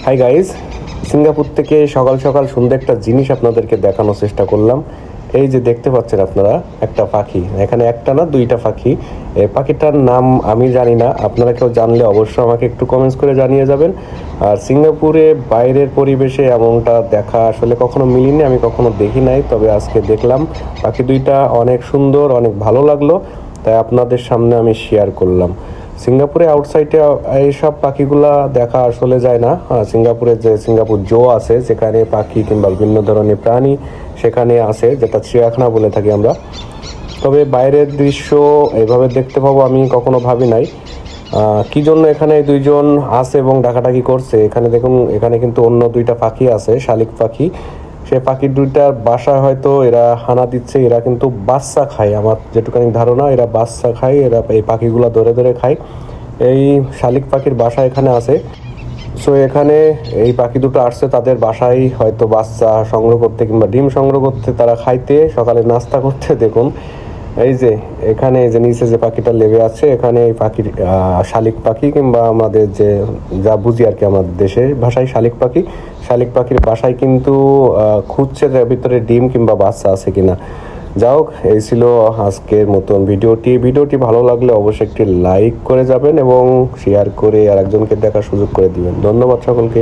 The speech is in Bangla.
হাই গাইস, সিঙ্গাপুর থেকে সকাল সকাল সুন্দর একটা জিনিস আপনাদেরকে দেখানোর চেষ্টা করলাম। এই যে দেখতে পাচ্ছেন আপনারা, একটা পাখি, এখানে একটা না দুইটা পাখি। এই পাখিটার নাম আমি জানি না, আপনারা কেউ জানলে অবশ্যই আমাকে একটু কমেন্টস করে জানিয়ে যাবেন। আর সিঙ্গাপুরে বাইরের পরিবেশে এমনটা দেখা আসলে কখনো মিলিনি, আমি কখনো দেখি নাই, তবে আজকে দেখলাম। পাখি দুইটা অনেক সুন্দর, অনেক ভালো লাগলো, তাই আপনাদের সামনে আমি শেয়ার করলাম। সিঙ্গাপুরে আউটসাইডে এইসব পাখিগুলা দেখা আসলে যায় না। সিঙ্গাপুরে যে সিঙ্গাপুর জো আছে, যেখানে পাখি কিংবা বিভিন্ন ধরনের প্রাণী সেখানে আছে, যেটা চিড়িয়াখানা বলে থাকি আমরা। তবে বাইরের দৃশ্য এভাবে দেখতে পাবো আমি কখনো ভাবি নাই। কি জন্য এখানে দুইজন আছে এবং ডাকাডাকি করছে, এখানে দেখুন, এখানে কিন্তু অন্য দুইটা পাখি আছে, শালিক পাখি। সে পাখি দুইটার বাসা হয়তো এরা হানা দিচ্ছে, এরা কিন্তু বাচ্চা খায়, আমার যেটুকানি ধারণা এরা বাচ্চা খায়, এরা এই পাখিগুলা ধরে ধরে খায়। এই শালিক পাখির বাসা এখানে আছে। সো এখানে এই পাখি দুটো আসছে তাদের বাসায় হয়তো বাচ্চা সংগ্রহ করতে কিংবা ডিম সংগ্রহ করতে, তারা খাইতে, সকালে নাস্তা করতে। দেখুন এই যে এখানে যে নিচে যে পাখিটা লেগে আছে, এখানে এই পাখির শালিক পাখি কিংবা আমাদের যে যা বুঝি আর কি আমাদের দেশের ভাষায় শালিক পাখি, শালিক পাখির বাসায় কিন্তু খুঁজছে যে ভিতরে ডিম কিংবা বাচ্চা আছে কিনা। যাই হোক, এই ছিল আজকের মতন ভিডিওটি ভালো লাগলে অবশ্যই একটি লাইক করে যাবেন এবং শেয়ার করে আরেকজনকে দেখার সুযোগ করে দিবেন। ধন্যবাদ সকলকে।